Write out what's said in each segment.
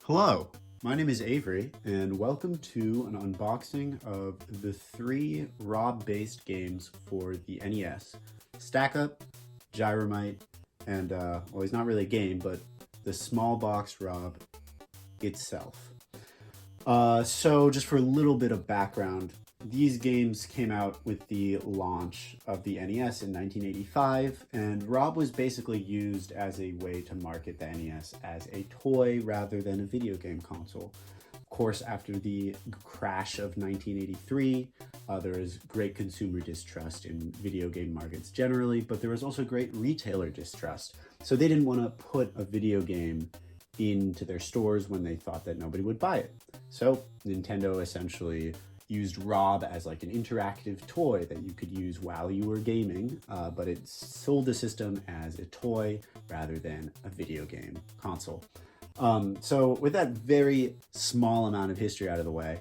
Hello, my name is Avery, and welcome to an unboxing of the three R.O.B-based games for the NES. Stack Up, Gyromite, and, well, he's not really a game, but the small box R.O.B itself. So just for a little bit of background, these games came out with the launch of the NES in 1985, and R.O.B was basically used as a way to market the NES as a toy rather than a video game console. Of course, after the crash of 1983, there was great consumer distrust in video game markets generally, but there was also great retailer distrust. So they didn't want to put a video game into their stores when they thought that nobody would buy it. So Nintendo essentially used R.O.B as like an interactive toy that you could use while you were gaming, but it sold the system as a toy rather than a video game console. So with that very small amount of history out of the way,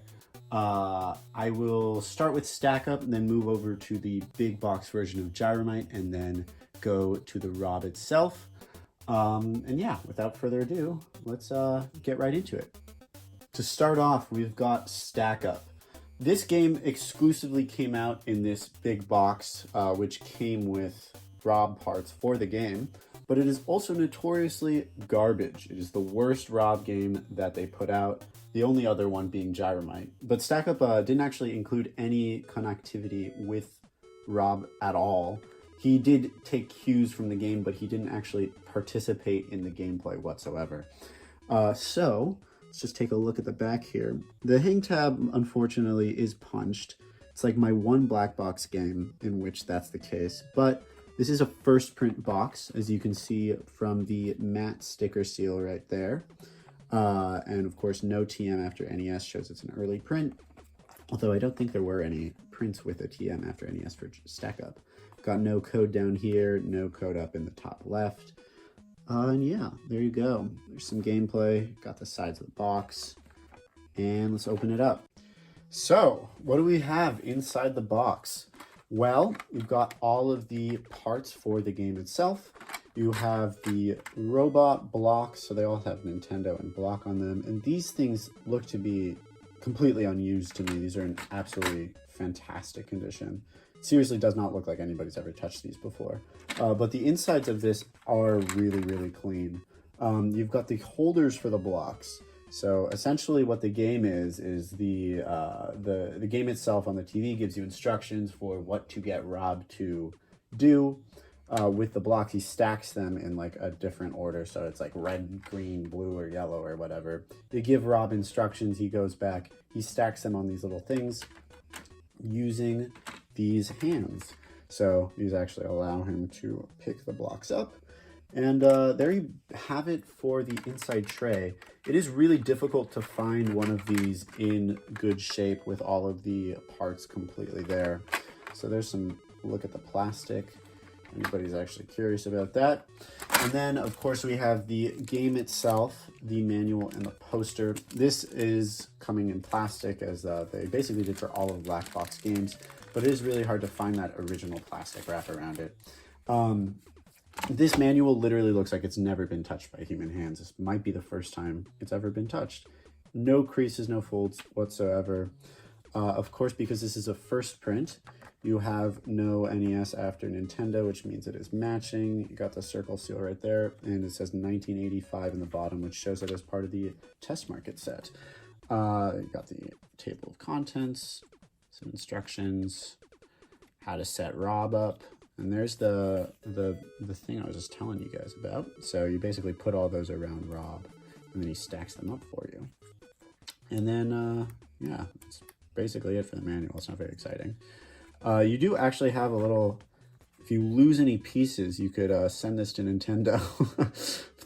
I will start with Stack Up and then move over to the big box version of Gyromite and then go to the R.O.B itself. And yeah, without further ado, let's get right into it. To start off, we've got Stack Up. This game exclusively came out in this big box, which came with R.O.B parts for the game, but it is also notoriously garbage. It is the worst R.O.B game that they put out, the only other one being Gyromite. But Stack Up didn't actually include any connectivity with R.O.B at all. He did take cues from the game, but he didn't actually participate in the gameplay whatsoever. So let's just take a look at the back here. The hang tab, unfortunately, is punched. It's like my one black box game in which that's the case, but this is a first print box, as you can see from the matte sticker seal right there. And of course, no TM after NES shows it's an early print, although I don't think there were any prints with a TM after NES for Stack Up. Got no code down here, no code up in the top left. And yeah, there you go. There's some gameplay, got the sides of the box, and let's open it up. So, what do we have inside the box? Well, we've got all of the parts for the game itself. You have the robot blocks, so they all have Nintendo and block on them, and these things look to be completely unused to me. These are in absolutely fantastic condition. Seriously does not look like anybody's ever touched these before. But the insides of this are really, really clean. You've got the holders for the blocks. So essentially what the game is the game itself on the TV gives you instructions for what to get R.O.B to do. With the blocks, he stacks them in like a different order. So it's like red, green, blue, or yellow, or whatever. They give R.O.B instructions, he goes back, he stacks them on these little things using these hands. So these actually allow him to pick the blocks up. And there you have it for the inside tray. It is really difficult to find one of these in good shape with all of the parts completely there. So there's some look at the plastic. Anybody's actually curious about that. And then, of course, we have the game itself, the manual, and the poster. This is coming in plastic, as they basically did for all of Black Box games, but it is really hard to find that original plastic wrap around it. This manual literally looks like it's never been touched by human hands. This might be the first time it's ever been touched. No creases, no folds whatsoever. Of course, because this is a first print, you have no NES after Nintendo, which means it is matching. You got the circle seal right there, and it says 1985 in the bottom, which shows it as part of the test market set. You got the table of contents, some instructions, how to set R.O.B up, and there's the thing I was just telling you guys about. So you basically put all those around R.O.B, and then he stacks them up for you. And then, yeah, that's basically it for the manual. It's not very exciting. You do actually have a little, if you lose any pieces, you could send this to Nintendo.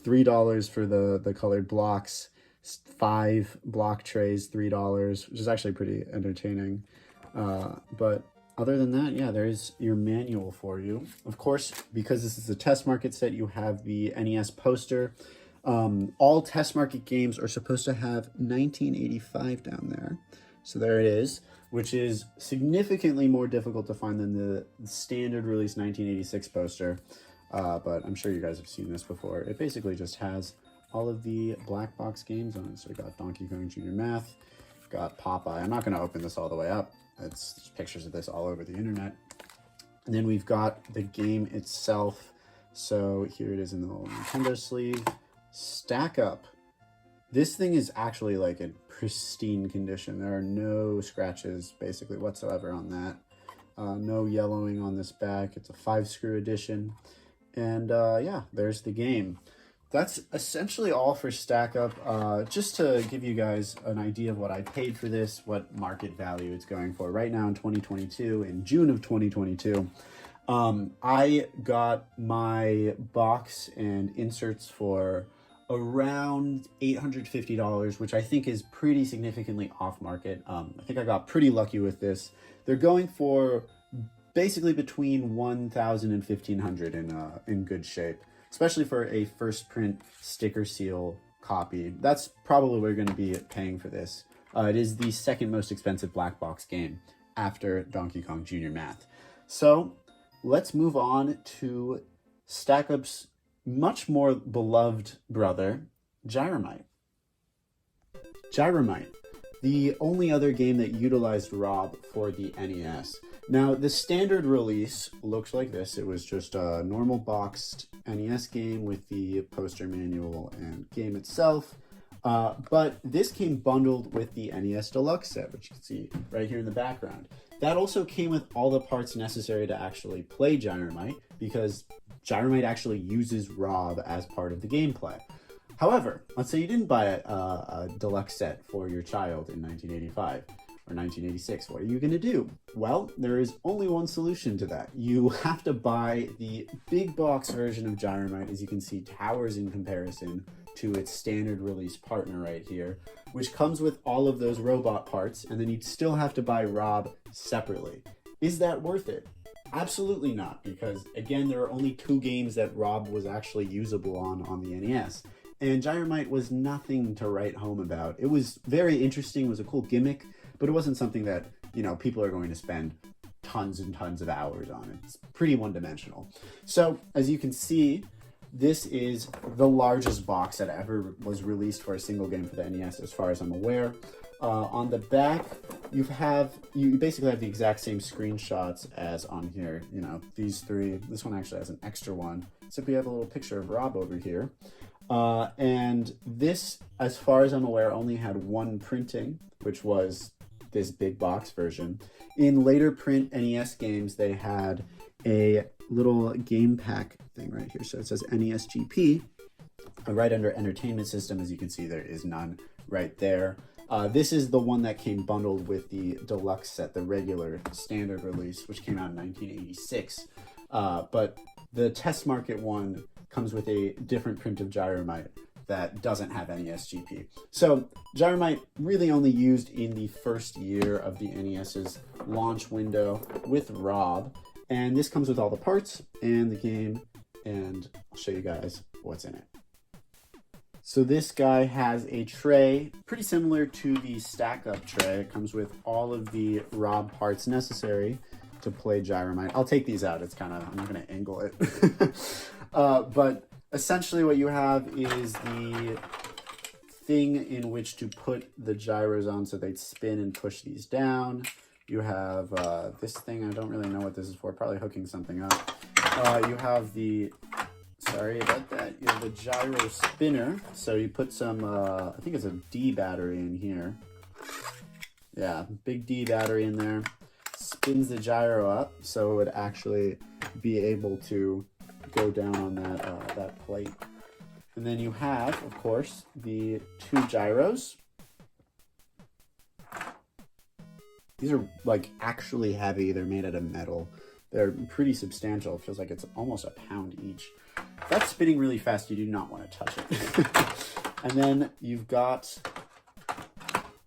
$3 for the colored blocks, 5 block trays, $3, which is actually pretty entertaining. But other than that, yeah, there's your manual for you. Of course, because this is a test market set, you have the NES poster. All test market games are supposed to have 1985 down there. So there it is, which is significantly more difficult to find than the standard release 1986 poster. But I'm sure you guys have seen this before. It basically just has all of the black box games on it. So we got Donkey Kong Jr. Math, got Popeye. I'm not going to open this all the way up. It's pictures of this all over the internet. And then we've got the game itself. So here it is in the little Nintendo sleeve. Stack Up. This thing is actually like in pristine condition. There are no scratches basically whatsoever on that. No yellowing on this back. It's a 5-screw edition. And yeah, there's the game. That's essentially all for Stack Up. Just to give you guys an idea of what I paid for this, what market value it's going for right now in 2022, in June of 2022. I got my box and inserts for around $850, which I think is pretty significantly off market. I think I got pretty lucky with this. They're going for basically between $1,000 and $1,500 in good shape, especially for a first print sticker seal copy. That's probably what we're going to be paying for this. It is the second most expensive black box game after Donkey Kong Jr. Math. So let's move on to Stack Up's much more beloved brother, Gyromite. Gyromite, the only other game that utilized R.O.B for the NES. Now, the standard release looks like this. It was just a normal boxed NES game with the poster manual and game itself. But this came bundled with the NES Deluxe set, which you can see right here in the background. That also came with all the parts necessary to actually play Gyromite, because Gyromite actually uses R.O.B as part of the gameplay. However, let's say you didn't buy a deluxe set for your child in 1985 or 1986. What are you going to do? Well, there is only one solution to that. You have to buy the big box version of Gyromite. As you can see, towers in comparison to its standard release partner right here, which comes with all of those robot parts, and then you'd still have to buy R.O.B separately. Is that worth it? Absolutely not, because again, there are only 2 games that R.O.B was actually usable on the NES. And Gyromite was nothing to write home about. It was very interesting, it was a cool gimmick, but it wasn't something that, you know, people are going to spend tons and tons of hours on. It's pretty one-dimensional. So, as you can see, this is the largest box that ever was released for a single game for the NES, as far as I'm aware. On the back, you basically have the exact same screenshots as on here. You know, these 3. This one actually has an extra one. Except we have a little picture of R.O.B over here. And this, as far as I'm aware, only had 1 printing, which was this big box version. In later print NES games, they had a little game pack thing right here. So it says NES GP. Right under Entertainment System, as you can see, there is none right there. This is the one that came bundled with the deluxe set, the regular standard release, which came out in 1986. But the test market one comes with a different print of Gyromite that doesn't have NES GP. So Gyromite really only used in the first year of the NES's launch window with R.O.B. And this comes with all the parts and the game, and I'll show you guys what's in it. So this guy has a tray pretty similar to the Stack Up tray. It comes with all of the R.O.B parts necessary to play Gyromite. I'll take these out. It's kind of, I'm not going to angle it. But essentially what you have is the thing in which to put the gyros on so they'd spin and push these down. You have this thing. I don't really know what this is for. Probably hooking something up. You have the... Sorry about that. You have the gyro spinner. So you put some, I think it's a D battery in here. Yeah, big D battery in there. Spins the gyro up so it would actually be able to go down on that plate. And then you have, of course, the 2 gyros. These are like actually heavy. They're made out of metal. They're pretty substantial. It feels like it's almost a pound each. If that's spinning really fast, you do not want to touch it. And then you've got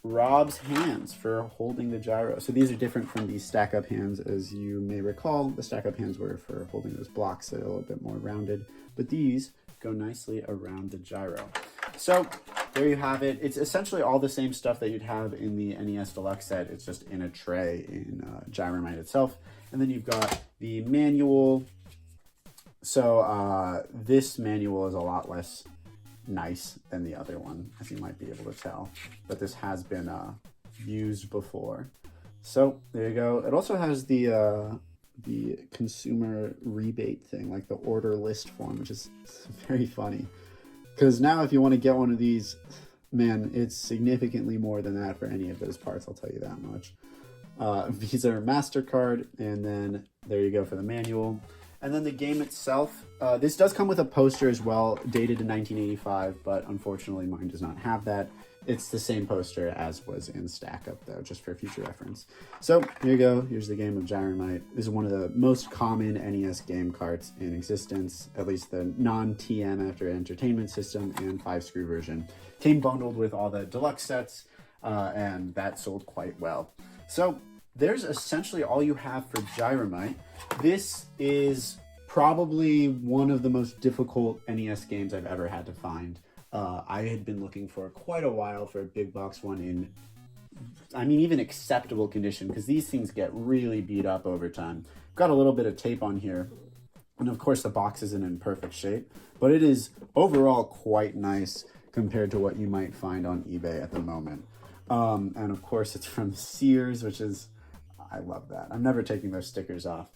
R.O.B.'s hands for holding the gyro. So these are different from the Stack Up hands. As you may recall, the Stack Up hands were for holding those blocks that are a little bit more rounded. But these go nicely around the gyro. So there you have it. It's essentially all the same stuff that you'd have in the NES Deluxe set. It's just in a tray in Gyromite itself. And then you've got the manual. So this manual is a lot less nice than the other one, as you might be able to tell. But this has been used before. So there you go. It also has the consumer rebate thing, like the order list form, which is very funny. Because now if you want to get one of these, man, it's significantly more than that for any of those parts, I'll tell you that much. Visa or MasterCard, and then there you go for the manual. And then the game itself, this does come with a poster as well, dated in 1985, but unfortunately mine does not have that. It's the same poster as was in Stack Up, though, just for future reference. So here you go. Here's the game of Gyromite. This is one of the most common NES game carts in existence, at least the non-TM after entertainment system and 5-screw version. Came bundled with all the deluxe sets, and that sold quite well. So there's essentially all you have for Gyromite. This is probably one of the most difficult NES games I've ever had to find. I had been looking for quite a while for a big box one in, I mean, even acceptable condition, because these things get really beat up over time. Got a little bit of tape on here, and of course the box isn't in perfect shape, but it is overall quite nice compared to what you might find on eBay at the moment. And of course it's from Sears, which is, I love that. I'm never taking those stickers off.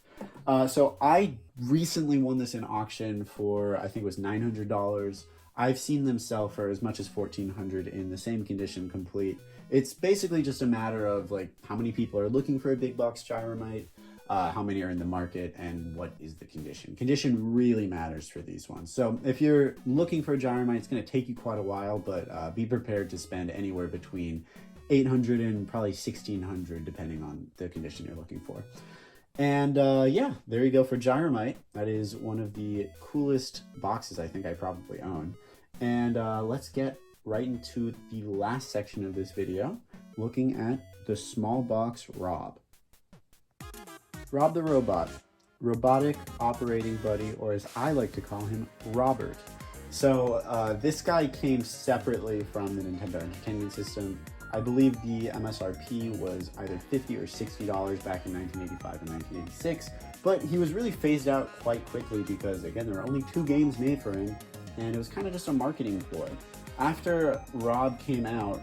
So I recently won this in auction for, I think it was $900. I've seen them sell for as much as $1,400 in the same condition complete. It's basically just a matter of like how many people are looking for a big box Gyromite, how many are in the market, and what is the condition. Condition really matters for these ones. So if you're looking for a Gyromite, it's going to take you quite a while, but be prepared to spend anywhere between $800 and probably $1,600 depending on the condition you're looking for. And yeah, there you go for Gyromite. That is one of the coolest boxes I think I probably own. And let's get right into the last section of this video, looking at the small box R.O.B. R.O.B the robot, robotic operating buddy, or as I like to call him, Robert. So this guy came separately from the Nintendo Entertainment System. I believe the MSRP was either $50 or $60 back in 1985 and 1986, but he was really phased out quite quickly because, again, there were only 2 games made for him, and it was kind of just a marketing ploy. After R.O.B came out,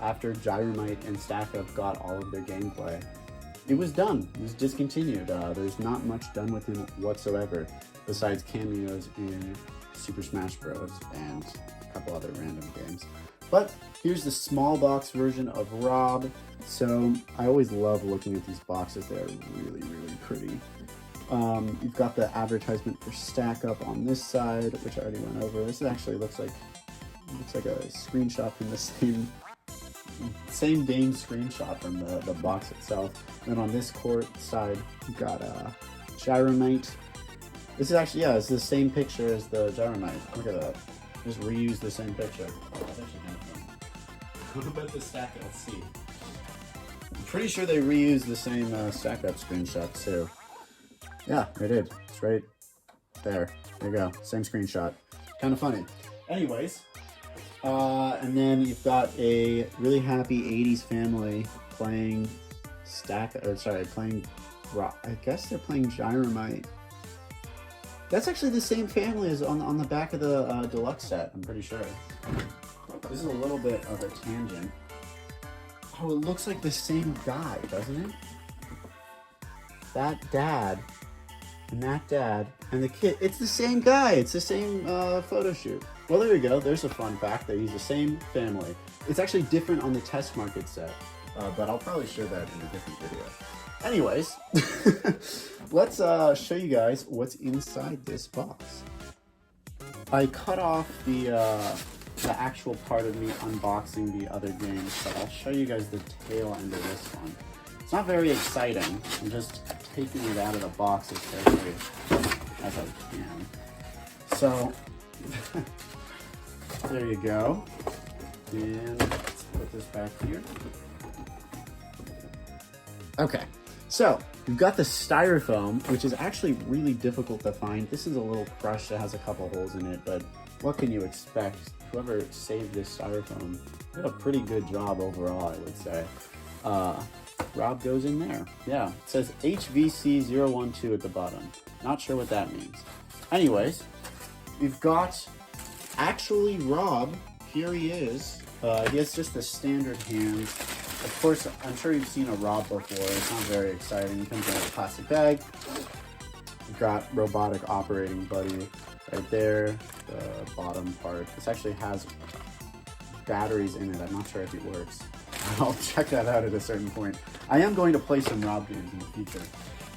after Gyromite and Stack Up got all of their gameplay, it was done. It was discontinued. There's not much done with him whatsoever, besides cameos in Super Smash Bros. And a couple other random games. But here's the small box version of R.O.B. So I always love looking at these boxes. They're really, really pretty. You've got the advertisement for Stack Up on this side, which I already went over. This actually looks like a screenshot from the same game screenshot from the box itself. And on this side, you've got Gyromite. This is actually, yeah, it's the same picture as the Gyromite. Look at that. Just reuse the same picture. Oh, that's actually kind of fun. What about the Stack Up? Let's see. I'm pretty sure they reused the same Stack Up screenshot too. Yeah, they did. It's right there. There you go. Same screenshot. Kind of funny. Anyways, and then you've got a really happy 80s family playing playing rock. I guess they're playing Gyromite. That's actually the same family as on the back of the deluxe set, I'm pretty sure. This is a little bit of a tangent. Oh, it looks like the same guy, doesn't it? That dad and that dad and the kid, it's the same guy. It's the same photo shoot. Well, there you go. There's a fun fact that he's the same family. It's actually different on the test market set, but I'll probably show that in a different video. Anyways, let's show you guys what's inside this box. I cut off the actual part of me unboxing the other games, but I'll show you guys the tail end of this one. It's not very exciting. I'm just taking it out of the box as carefully as I can. So, there you go. And let's put this back here. Okay. So, you've got the styrofoam, which is actually really difficult to find. This is a little crushed, it has a couple holes in it, but what can you expect? Whoever saved this styrofoam did a pretty good job overall, I would say. R.O.B goes in there. Yeah, it says HVC012 at the bottom. Not sure what that means. Anyways, you've got actually R.O.B. Here he is. He has just the standard hands. Of course, I'm sure you've seen a R.O.B. before. It's not very exciting. He comes in a plastic bag. You've got robotic operating buddy right there, the bottom part. This actually has batteries in it. I'm not sure if it works. I'll check that out at a certain point. I am going to play some R.O.B. games in the future.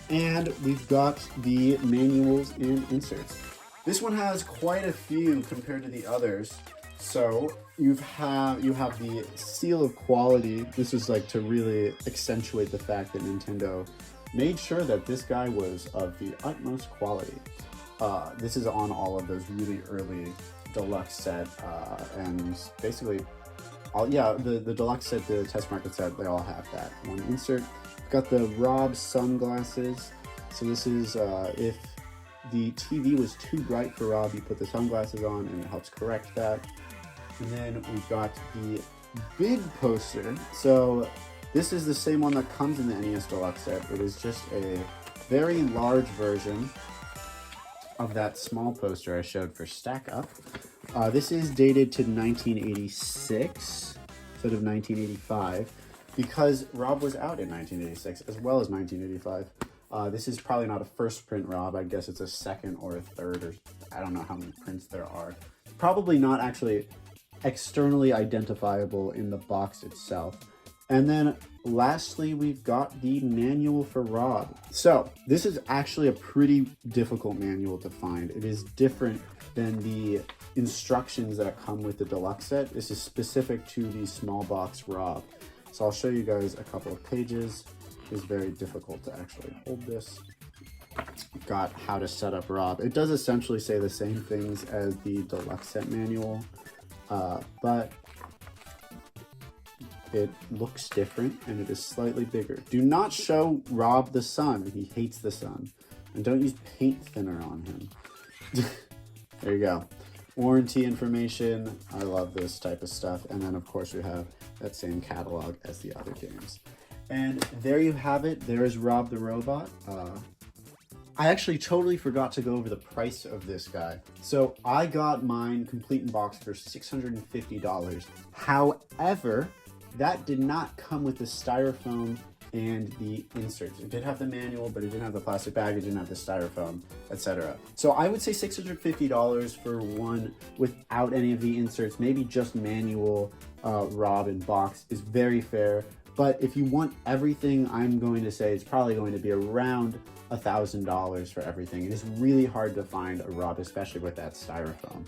And we've got the manuals and inserts. This one has quite a few compared to the others. So you have the seal of quality. This is like to really accentuate the fact that Nintendo made sure that this guy was of the utmost quality. This is on all of those really early deluxe set, and basically, the deluxe set, the test market set, they all have that one insert. We've got the R.O.B. sunglasses. So this is if the TV was too bright for R.O.B., you put the sunglasses on and it helps correct that. And then we've got the big poster. So this is the same one that comes in the NES Deluxe set. It is just a very large version of that small poster I showed for Stack Up. This is dated to 1986 instead of 1985 because R.O.B. was out in 1986 as well as 1985. This is probably not a first print R.O.B. I guess it's a second or a third, or I don't know how many prints there are. Probably not actually externally identifiable in the box itself. And then lastly, we've got the manual for R.O.B. So this is actually a pretty difficult manual to find. It is different than the instructions that come with the deluxe set. This is specific to the small box R.O.B. So I'll show you guys a couple of pages. It's very difficult to actually hold this. We've got how to set up R.O.B. It does essentially say the same things as the deluxe set manual, but it looks different and it is slightly bigger. Do not show R.O.B. the sun. He hates the sun. And don't use paint thinner on him. There you go. Warranty information. I love this type of stuff. And then of course we have that same catalog as the other games. And there you have it. There is R.O.B. the robot. I actually totally forgot to go over the price of this guy. So I got mine complete in box for $650. However, that did not come with the styrofoam and the inserts. It did have the manual, but it didn't have the plastic bag, it didn't have the styrofoam, etc. So I would say $650 for one without any of the inserts, maybe just manual R.O.B. in box is very fair. But if you want everything, I'm going to say it's probably going to be around $1,000 for everything. It is really hard to find a R.O.B., especially with that styrofoam,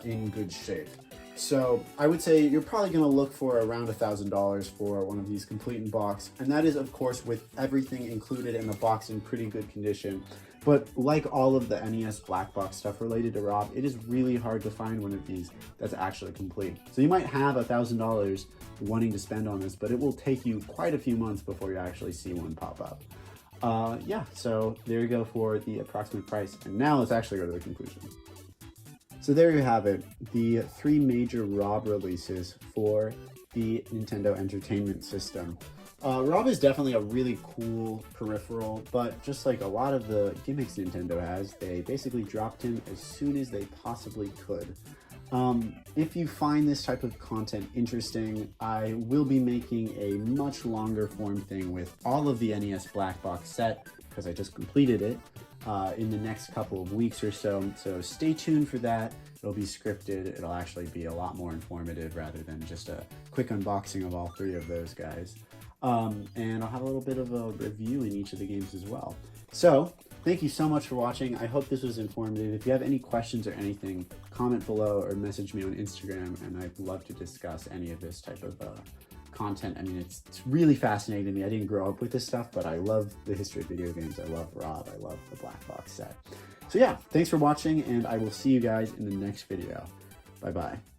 in good shape. So I would say you're probably going to look for around $1,000 for one of these complete in box. And that is, of course, with everything included in the box in pretty good condition. But like all of the NES black box stuff related to R.O.B., it is really hard to find one of these that's actually complete. So you might have $1,000 wanting to spend on this, but it will take you quite a few months before you actually see one pop up. Yeah, so there you go for the approximate price. And now let's actually go to the conclusion. So there you have it, the three major R.O.B. releases for the Nintendo Entertainment System. R.O.B. is definitely a really cool peripheral, but just like a lot of the gimmicks Nintendo has, they basically dropped him as soon as they possibly could. If you find this type of content interesting, I will be making a much longer form thing with all of the NES Black Box set, because I just completed it, in the next couple of weeks or so. So stay tuned for that. It'll be scripted. It'll actually be a lot more informative rather than just a quick unboxing of all three of those guys. And I'll have a little bit of a review in each of the games as well. So thank you so much for watching. I hope this was informative. If you have any questions or anything, comment below or message me on Instagram, and I'd love to discuss any of this type of content. I mean, it's really fascinating to me. I didn't grow up with this stuff, but I love the history of video games. I love R.O.B. I love the Black Box set. So yeah, thanks for watching, and I will see you guys in the next video. Bye-bye.